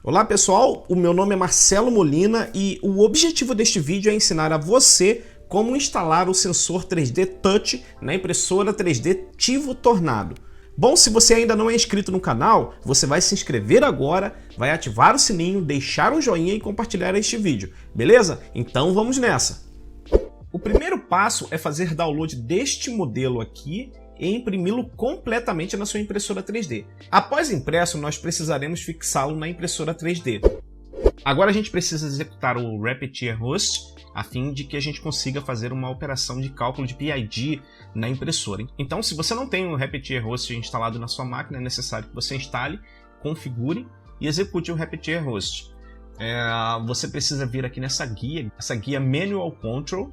Olá pessoal, o meu nome é Marcelo Molina e o objetivo deste vídeo é ensinar a você como instalar o sensor 3D Touch na impressora 3D Tivo Tornado. Bom, se você ainda não é inscrito no canal, você vai se inscrever agora, vai ativar o sininho, deixar um joinha e compartilhar este vídeo, beleza? Então vamos nessa! O primeiro passo é fazer download deste modelo aqui e imprimi-lo completamente na sua impressora 3D. Após impresso, nós precisaremos fixá-lo na impressora 3D. Agora a gente precisa executar o Repetir Host, a fim de que a gente consiga fazer uma operação de cálculo de PID na impressora. Então, se você não tem o Repetir Host instalado na sua máquina, é necessário que você instale, configure e execute o Repetir Host. Você precisa vir aqui nessa guia, essa guia Manual Control,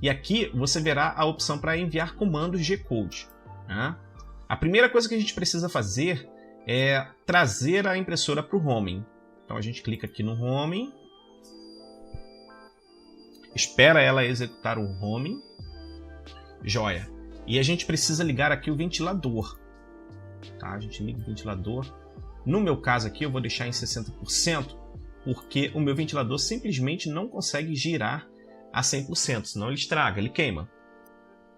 e aqui você verá a opção para enviar comandos G-Code. Né? A primeira coisa que a gente precisa fazer é trazer a impressora para o Homing. Então a gente clica aqui no Homing, espera ela executar o Homing, joia. E a gente precisa ligar aqui o ventilador. Tá? A gente liga o ventilador. No meu caso aqui eu vou deixar em 60%, porque o meu ventilador simplesmente não consegue girar a 100%, senão ele estraga, ele queima.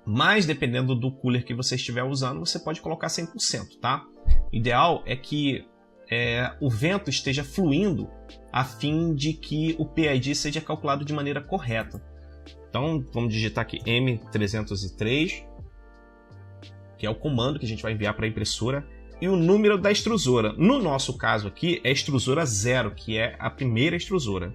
Mas dependendo do cooler que você estiver usando, você pode colocar 100%, tá? O ideal é que o vento esteja fluindo a fim de que o PID seja calculado de maneira correta. Então vamos digitar aqui M303, que é o comando que a gente vai enviar para a impressora, e o número da extrusora. No nosso caso aqui é extrusora 0, que é a primeira extrusora.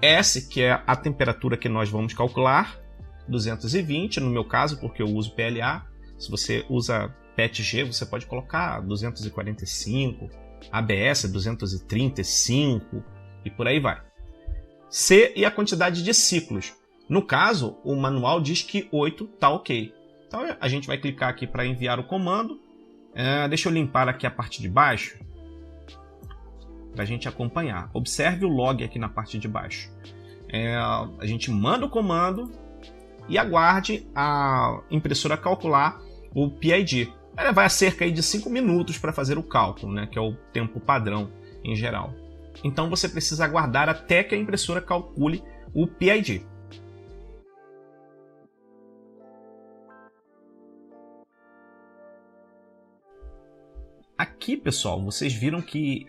S, que é a temperatura que nós vamos calcular, 220 no meu caso, porque eu uso PLA. Se você usa PETG, você pode colocar 245, ABS 235 e por aí vai. C e a quantidade de ciclos. No caso, o manual diz que 8 está ok. Então a gente vai clicar aqui para enviar o comando. Deixa eu limpar aqui a parte de baixo, para a gente acompanhar. Observe o log aqui na parte de baixo. A gente manda o comando e aguarde a impressora calcular o PID. Ela vai a cerca de 5 minutos para fazer o cálculo, né, que é o tempo padrão em geral. Então você precisa aguardar até que a impressora calcule o PID. Aqui, pessoal, vocês viram que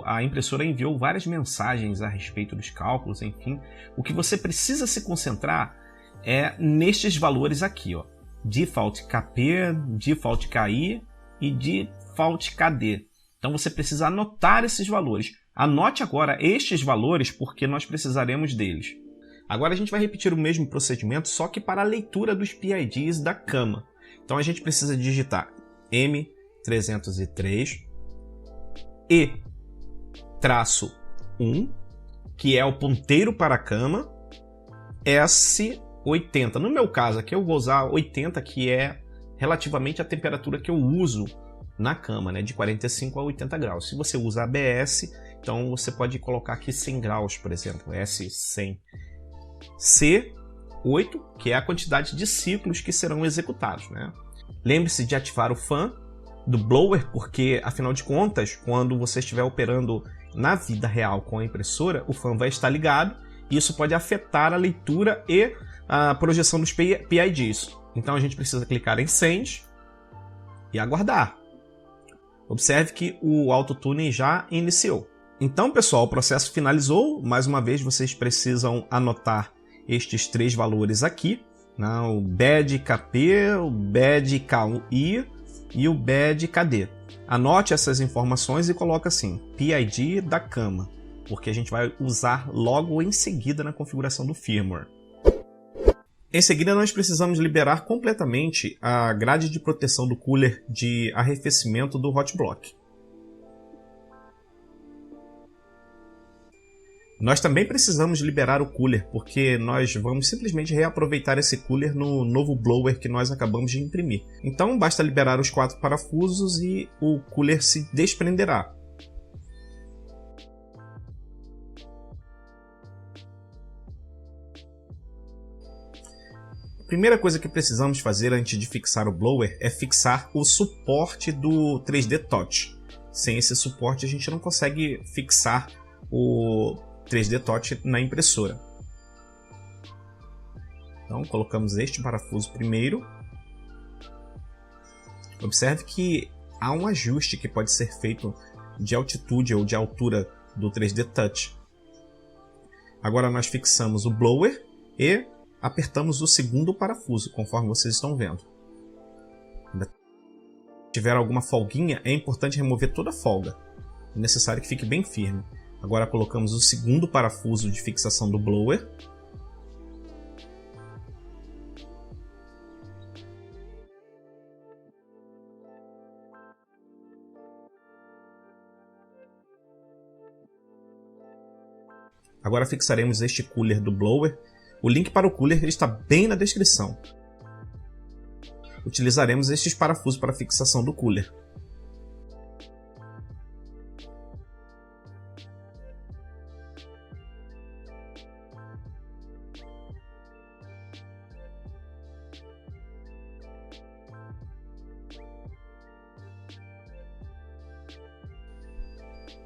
a impressora enviou várias mensagens a respeito dos cálculos, enfim. O que você precisa se concentrar é nestes valores aqui, ó. Default KP, Default KI e Default KD. Então você precisa anotar esses valores. Anote agora estes valores porque nós precisaremos deles. Agora a gente vai repetir o mesmo procedimento, só que para a leitura dos PIDs da cama. Então a gente precisa digitar M303 E-1, que é o ponteiro para a cama, S80. No meu caso aqui eu vou usar 80, que é relativamente a temperatura que eu uso na cama, né, de 45 a 80 graus. Se você usa ABS, então você pode colocar aqui 100 graus, por exemplo, S100. C8, que é a quantidade de ciclos que serão executados, né? Lembre-se de ativar o fan do blower, porque afinal de contas, quando você estiver operando na vida real com a impressora, o fan vai estar ligado e isso pode afetar a leitura e a projeção dos PIDs. Então a gente precisa clicar em Send e aguardar. Observe que o autotuning já iniciou. Então, pessoal, o processo finalizou. Mais uma vez, vocês precisam anotar estes 3 valores aqui, né? O BAD KP, o BAD KI e o BAD KD. Anote essas informações e coloque assim, PID da cama, porque a gente vai usar logo em seguida na configuração do firmware. Em seguida, nós precisamos liberar completamente a grade de proteção do cooler de arrefecimento do hot block. Nós também precisamos liberar o cooler, porque nós vamos simplesmente reaproveitar esse cooler no novo blower que nós acabamos de imprimir. Então basta liberar os 4 parafusos e o cooler se desprenderá. A primeira coisa que precisamos fazer antes de fixar o blower é fixar o suporte do 3D Touch. Sem esse suporte a gente não consegue fixar o 3D Touch na impressora. Então colocamos este parafuso primeiro. Observe que há um ajuste que pode ser feito de altitude ou de altura do 3D Touch. Agora nós fixamos o blower e apertamos o segundo parafuso, conforme vocês estão vendo. Se tiver alguma folguinha, é importante remover toda a folga. É necessário que fique bem firme. Agora colocamos o segundo parafuso de fixação do blower. Agora fixaremos este cooler do blower. O link para o cooler está bem na descrição. Utilizaremos estes parafusos para fixação do cooler.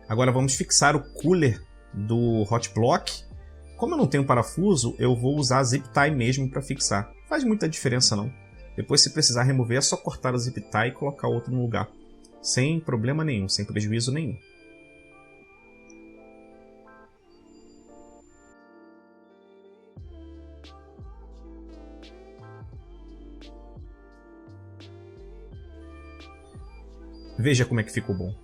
Agora vamos fixar o cooler do hot block. Como eu não tenho parafuso, eu vou usar zip tie mesmo para fixar. Não faz muita diferença não. Depois, se precisar remover, é só cortar o zip tie e colocar outro no lugar. Sem problema nenhum, sem prejuízo nenhum. Veja como é que ficou bom.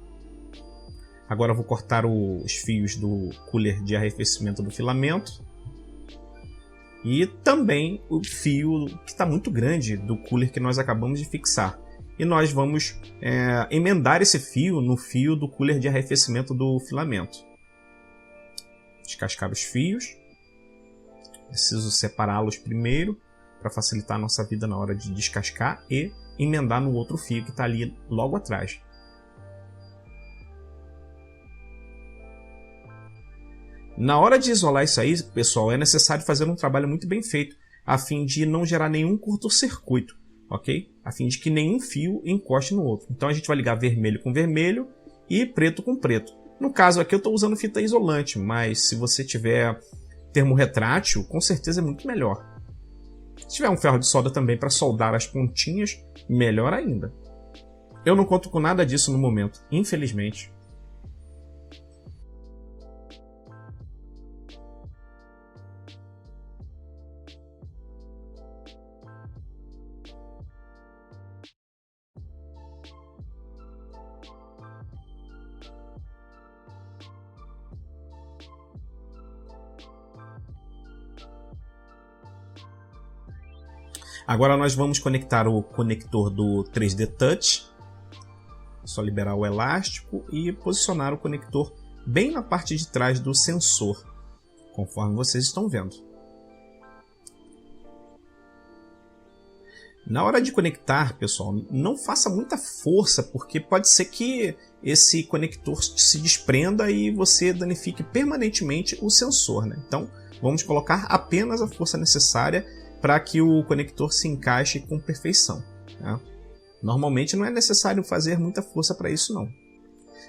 Agora eu vou cortar os fios do cooler de arrefecimento do filamento. E também o fio que está muito grande do cooler que nós acabamos de fixar. E nós vamos emendar esse fio no fio do cooler de arrefecimento do filamento. Descascar os fios. Preciso separá-los primeiro para facilitar a nossa vida na hora de descascar e emendar no outro fio que está ali logo atrás. Na hora de isolar isso aí, pessoal, é necessário fazer um trabalho muito bem feito, a fim de não gerar nenhum curto-circuito, ok? A fim de que nenhum fio encoste no outro. Então a gente vai ligar vermelho com vermelho e preto com preto. No caso aqui eu estou usando fita isolante, mas se você tiver termo retrátil, com certeza é muito melhor. Se tiver um ferro de solda também para soldar as pontinhas, melhor ainda. Eu não conto com nada disso no momento, infelizmente. Agora nós vamos conectar o conector do 3D Touch. É só liberar o elástico e posicionar o conector bem na parte de trás do sensor, conforme vocês estão vendo. Na hora de conectar, pessoal, não faça muita força, porque pode ser que esse conector se desprenda e você danifique permanentemente o sensor, né? Então, vamos colocar apenas a força necessária para que o conector se encaixe com perfeição, né? Normalmente não é necessário fazer muita força para isso não.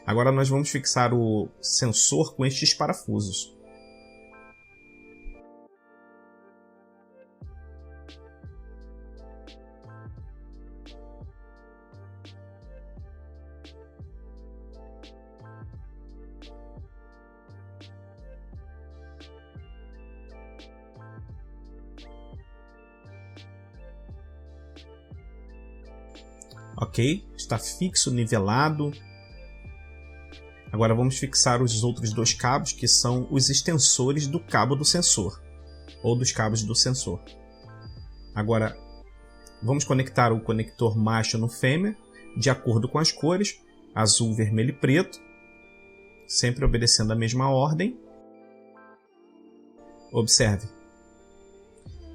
Agora nós vamos fixar o sensor com estes parafusos. Ok, está fixo, nivelado. Agora vamos fixar os outros dois cabos, que são os extensores do cabo do sensor, ou dos cabos do sensor. Agora vamos conectar o conector macho no fêmea, de acordo com as cores, azul, vermelho e preto, sempre obedecendo a mesma ordem. Observe.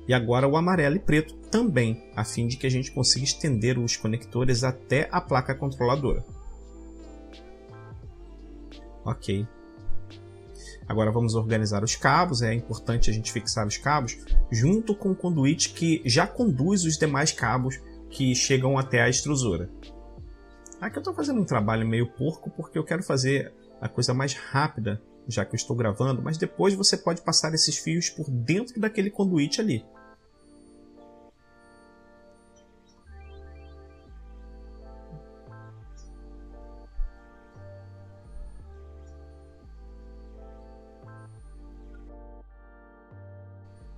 E agora o amarelo e preto também, a fim de que a gente consiga estender os conectores até a placa controladora. Ok. Agora vamos organizar os cabos. É importante a gente fixar os cabos junto com o conduíte que já conduz os demais cabos que chegam até a extrusora. Aqui eu estou fazendo um trabalho meio porco porque eu quero fazer a coisa mais rápida, já que eu estou gravando, mas depois você pode passar esses fios por dentro daquele conduíte ali.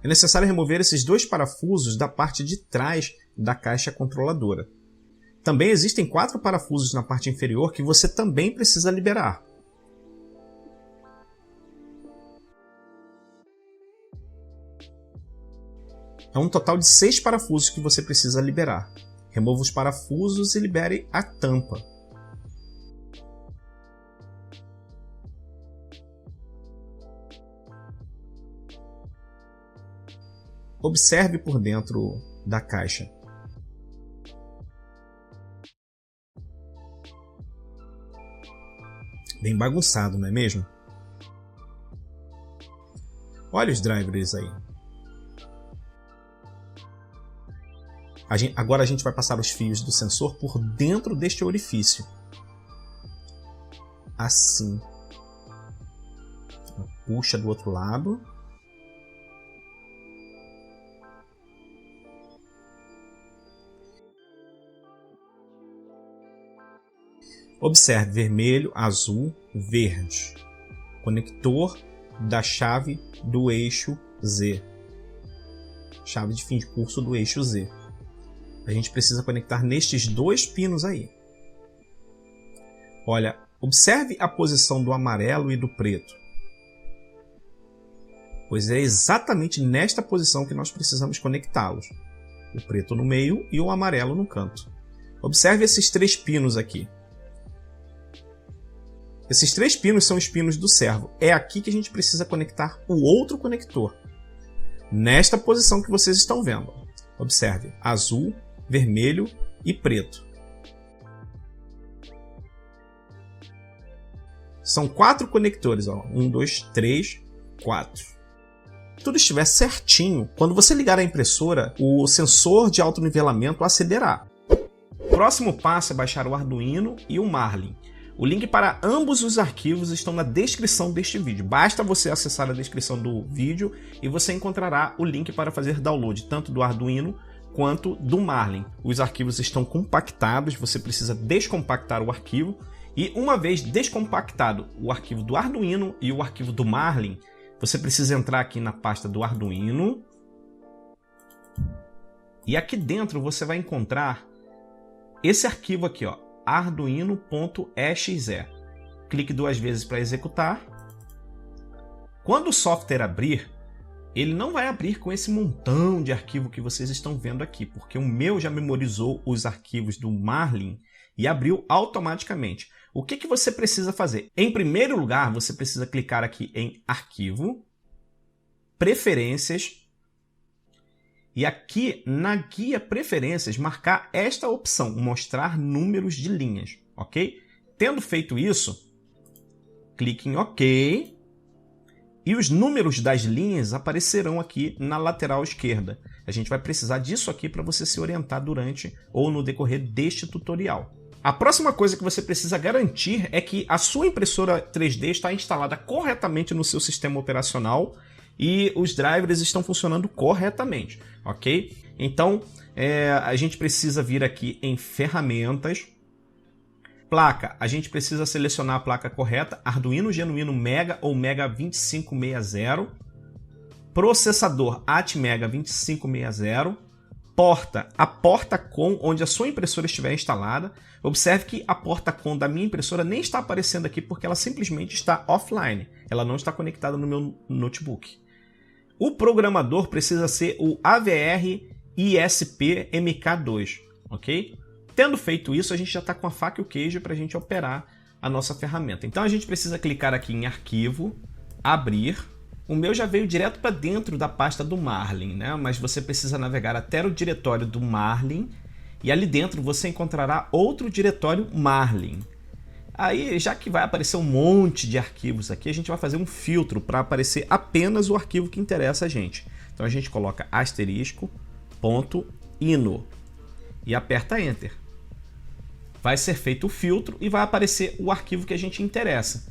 É necessário remover esses 2 parafusos da parte de trás da caixa controladora. Também existem 4 parafusos na parte inferior que você também precisa liberar. É um total de 6 parafusos que você precisa liberar. Remova os parafusos e libere a tampa. Observe por dentro da caixa. Bem bagunçado, não é mesmo? Olha os drivers aí. Agora a gente vai passar os fios do sensor por dentro deste orifício. Assim. Puxa do outro lado. Observe vermelho, azul, verde. Conector da chave do eixo Z. Chave de fim de curso do eixo Z. A gente precisa conectar nestes 2 pinos aí. Olha, observe a posição do amarelo e do preto. Pois é exatamente nesta posição que nós precisamos conectá-los. O preto no meio e o amarelo no canto. Observe esses 3 pinos aqui. Esses 3 pinos são os pinos do servo. É aqui que a gente precisa conectar o outro conector. Nesta posição que vocês estão vendo. Observe, azul, vermelho e preto. São 4 conectores. 1, 2, 3, 4. Se tudo estiver certinho, quando você ligar a impressora, o sensor de autonivelamento acederá. O próximo passo é baixar o Arduino e o Marlin. O link para ambos os arquivos estão na descrição deste vídeo. Basta você acessar a descrição do vídeo e você encontrará o link para fazer download tanto do Arduino quanto do Marlin. Os arquivos estão compactados, você precisa descompactar o arquivo e uma vez descompactado o arquivo do Arduino e o arquivo do Marlin, você precisa entrar aqui na pasta do Arduino e aqui dentro você vai encontrar esse arquivo aqui, ó, arduino.exe. Clique 2 vezes para executar. Quando o software abrir, ele não vai abrir com esse montão de arquivo que vocês estão vendo aqui, porque o meu já memorizou os arquivos do Marlin e abriu automaticamente. O que você precisa fazer? Em primeiro lugar, você precisa clicar aqui em Arquivo, Preferências, e aqui na guia Preferências, marcar esta opção, mostrar números de linhas, ok? Tendo feito isso, clique em OK e os números das linhas aparecerão aqui na lateral esquerda. A gente vai precisar disso aqui para você se orientar durante ou no decorrer deste tutorial. A próxima coisa que você precisa garantir é que a sua impressora 3D está instalada corretamente no seu sistema operacional e os drivers estão funcionando corretamente, ok? Então, a gente precisa vir aqui em Ferramentas, Placa, a gente precisa selecionar a placa correta, Arduino Genuino Mega ou Mega 2560, Processador Atmega 2560, Porta, a porta COM onde a sua impressora estiver instalada. Observe que a porta COM da minha impressora nem está aparecendo aqui porque ela simplesmente está offline, ela não está conectada no meu notebook. O programador precisa ser o AVR ISP MK2, ok? Tendo feito isso, a gente já está com a faca e o queijo para a gente operar a nossa ferramenta. Então a gente precisa clicar aqui em Arquivo, Abrir. O meu já veio direto para dentro da pasta do Marlin, né? Mas você precisa navegar até o diretório do Marlin e ali dentro você encontrará outro diretório Marlin. Aí, já que vai aparecer um monte de arquivos aqui, a gente vai fazer um filtro para aparecer apenas o arquivo que interessa a gente. Então a gente coloca *.ino e aperta Enter. vai ser feito o filtro e vai aparecer o arquivo que a gente interessa.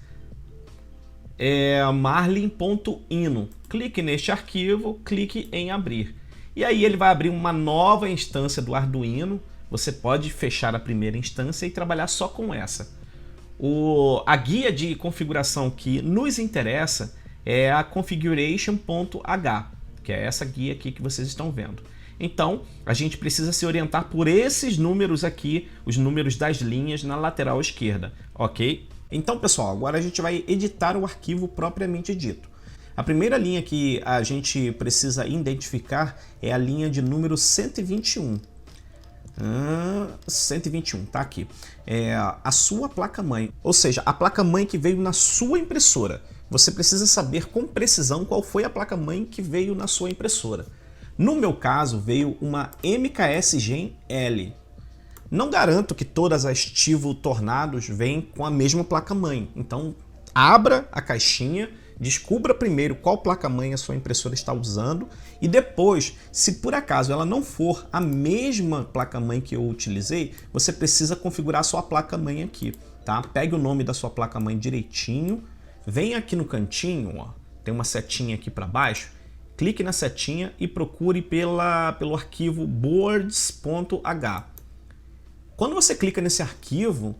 É marlin.ino. Clique neste arquivo, clique em abrir. E aí ele vai abrir uma nova instância do Arduino. Você pode fechar a primeira instância e trabalhar só com essa. A guia de configuração que nos interessa é a configuration.h, que é essa guia aqui que vocês estão vendo. Então, a gente precisa se orientar por esses números aqui, os números das linhas na lateral esquerda, ok? Então, pessoal, agora a gente vai editar o arquivo propriamente dito. A primeira linha que a gente precisa identificar é a linha de número 121. 121, tá aqui. É a sua placa-mãe, ou seja, a placa-mãe que veio na sua impressora. Você precisa saber com precisão qual foi a placa-mãe que veio na sua impressora. No meu caso, veio uma MKS Gen L. Não garanto que todas as Tivo Tornados vêm com a mesma placa-mãe. Então, abra a caixinha, descubra primeiro qual placa-mãe a sua impressora está usando e depois, se por acaso ela não for a mesma placa-mãe que eu utilizei, você precisa configurar a sua placa-mãe aqui, tá? Pegue o nome da sua placa-mãe direitinho, vem aqui no cantinho, ó, tem uma setinha aqui para baixo, clique na setinha e procure pelo arquivo boards.h. Quando você clica nesse arquivo,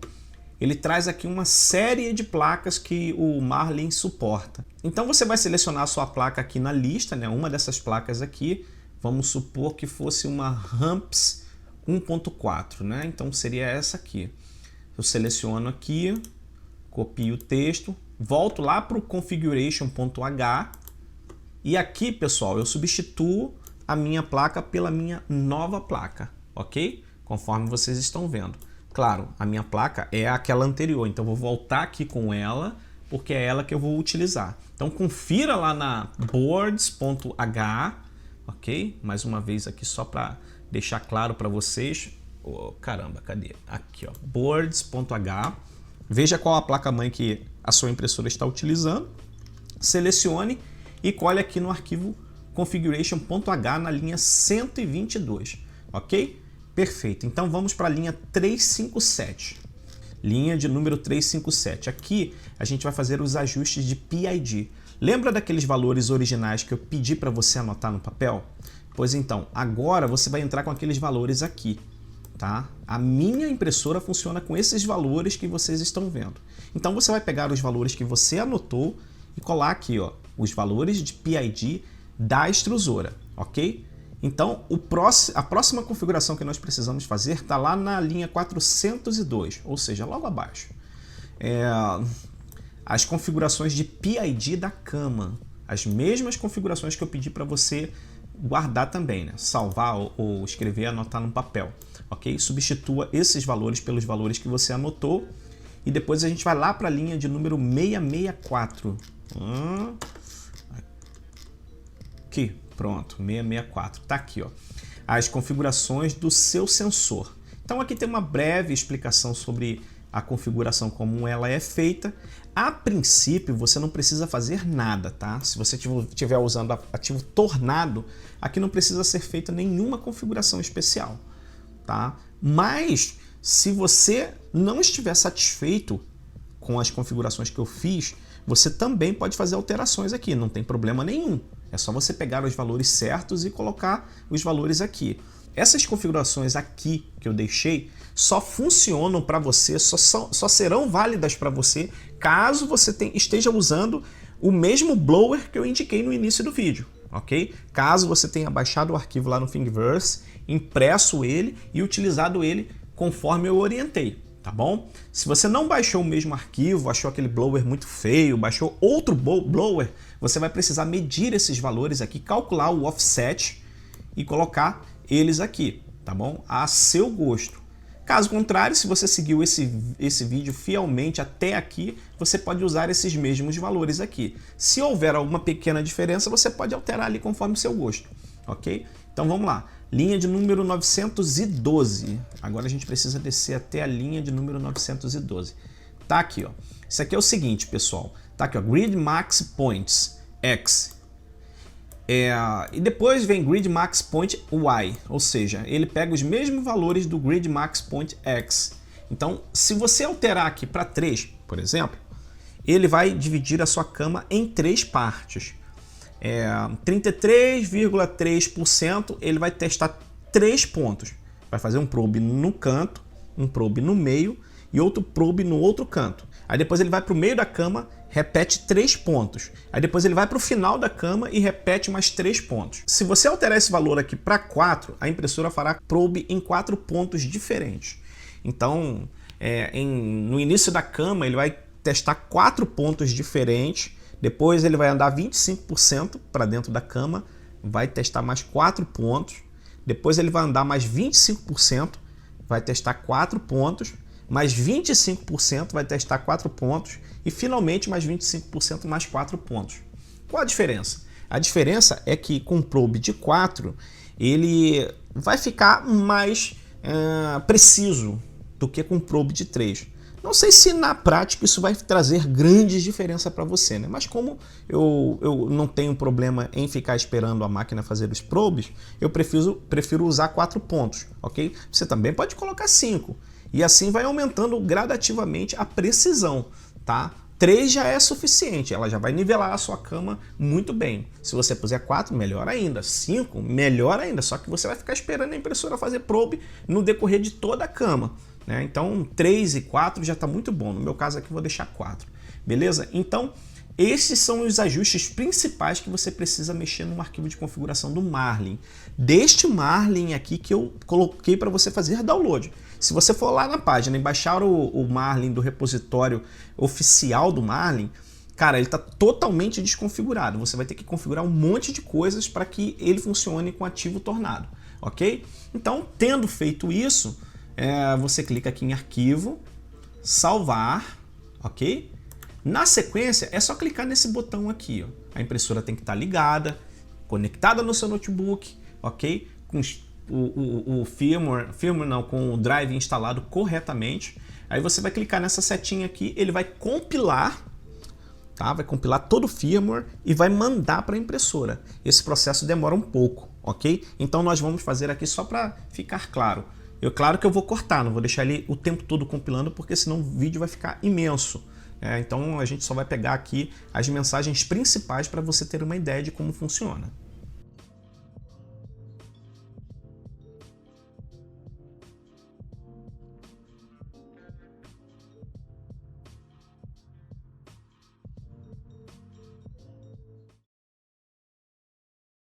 ele traz aqui uma série de placas que o Marlin suporta. Então você vai selecionar a sua placa aqui na lista, né? Uma dessas placas aqui, vamos supor que fosse uma Ramps 1.4, né? Então seria essa aqui. Eu seleciono aqui, copio o texto, volto lá para o configuration.h e aqui, pessoal, eu substituo a minha placa pela minha nova placa, ok? Conforme vocês estão vendo. Claro, a minha placa é aquela anterior, então vou voltar aqui com ela, porque é ela que eu vou utilizar. Então confira lá na boards.h, ok? Mais uma vez aqui só para deixar claro para vocês. Oh, caramba, cadê? Aqui, ó, boards.h. Veja qual a placa-mãe que a sua impressora está utilizando. Selecione e colhe aqui no arquivo configuration.h na linha 122, ok? Perfeito, então vamos para a linha 357, linha de número 357. Aqui a gente vai fazer os ajustes de PID. Lembra daqueles valores originais que eu pedi para você anotar no papel? Pois então, agora você vai entrar com aqueles valores aqui, tá? A minha impressora funciona com esses valores que vocês estão vendo. Então você vai pegar os valores que você anotou e colar aqui, ó, os valores de PID da extrusora, ok? Então, a próxima configuração que nós precisamos fazer está lá na linha 402, ou seja, logo abaixo. As configurações de PID da cama, as mesmas configurações que eu pedi para você guardar também, né? Salvar ou escrever, anotar no papel, ok? Substitua esses valores pelos valores que você anotou e depois a gente vai lá para a linha de número 664. Aqui. Pronto, 664, tá aqui, ó. As configurações do seu sensor. Então aqui tem uma breve explicação sobre a configuração, como ela é feita. A princípio, você não precisa fazer nada, tá? Se você estiver usando ativo Tornado, aqui não precisa ser feita nenhuma configuração especial, tá? Mas, se você não estiver satisfeito com as configurações que eu fiz, você também pode fazer alterações aqui, não tem problema nenhum. É só você pegar os valores certos e colocar os valores aqui. Essas configurações aqui que eu deixei só funcionam para você, só serão válidas para você caso você esteja usando o mesmo blower que eu indiquei no início do vídeo, ok? Caso você tenha baixado o arquivo lá no Thingiverse, impresso ele e utilizado ele conforme eu orientei, tá bom? Se você não baixou o mesmo arquivo, achou aquele blower muito feio, baixou outro blower, você vai precisar medir esses valores aqui, calcular o offset e colocar eles aqui, tá bom? A seu gosto. Caso contrário, se você seguiu esse vídeo fielmente até aqui, você pode usar esses mesmos valores aqui. Se houver alguma pequena diferença, você pode alterar ali conforme o seu gosto, ok? Então vamos lá. Linha de número 912. Agora a gente precisa descer até a linha de número 912. Tá aqui, ó. Isso aqui é o seguinte, pessoal. Tá aqui, ó. Grid Max Points X. E depois vem Grid Max Point Y. Ou seja, ele pega os mesmos valores do Grid Max Point X Então, se você alterar aqui para 3, por exemplo, ele vai dividir a sua cama em 3 partes. 33,3% ele vai testar 3 pontos. Vai fazer um probe no canto, um probe no meio e outro probe no outro canto. Aí depois ele vai para o meio da cama, repete 3 pontos. Aí depois ele vai para o final da cama e repete mais 3 pontos. Se você alterar esse valor aqui para 4, a impressora fará probe em 4 pontos diferentes. Então, no início da cama ele vai testar 4 pontos diferentes. Depois ele vai andar 25% para dentro da cama, vai testar mais 4 pontos. Depois ele vai andar mais 25%, vai testar 4 pontos. Mais 25% vai testar 4 pontos. E finalmente mais 25% mais 4 pontos. Qual a diferença? A diferença é que com probe de 4, ele vai ficar mais preciso do que com probe de 3. Não sei se na prática isso vai trazer grandes diferenças para você, né? Mas como eu não tenho problema em ficar esperando a máquina fazer os probes, eu prefiro usar 4 pontos, ok? Você também pode colocar 5. E assim vai aumentando gradativamente a precisão, tá? 3 já é suficiente, ela já vai nivelar a sua cama muito bem. Se você puser 4, melhor ainda. 5, melhor ainda. Só que você vai ficar esperando a impressora fazer probe no decorrer de toda a cama, né? Então 3 e 4 já está muito bom. No meu caso aqui eu vou deixar 4. Beleza? Então esses são os ajustes principais que você precisa mexer no arquivo de configuração do Marlin. Deste Marlin aqui que eu coloquei para você fazer download. Se você for lá na página e baixar o Marlin do repositório oficial do Marlin, cara, ele está totalmente desconfigurado. Você vai ter que configurar um monte de coisas para que ele funcione com ativo tornado, ok? Então, tendo feito isso, você clica aqui em arquivo, salvar, ok? Na sequência, é só clicar nesse botão aqui, ó. A impressora tem que estar ligada, conectada no seu notebook, ok? Com o firmware não, com o drive instalado corretamente. Aí você vai clicar nessa setinha aqui, ele vai compilar, tá? Vai compilar todo o firmware e vai mandar para a impressora. Esse processo demora um pouco, ok? Então nós vamos fazer aqui só para ficar claro. Claro que eu vou cortar, não vou deixar ele o tempo todo compilando, porque senão o vídeo vai ficar imenso. Então a gente só vai pegar aqui as mensagens principais para você ter uma ideia de como funciona.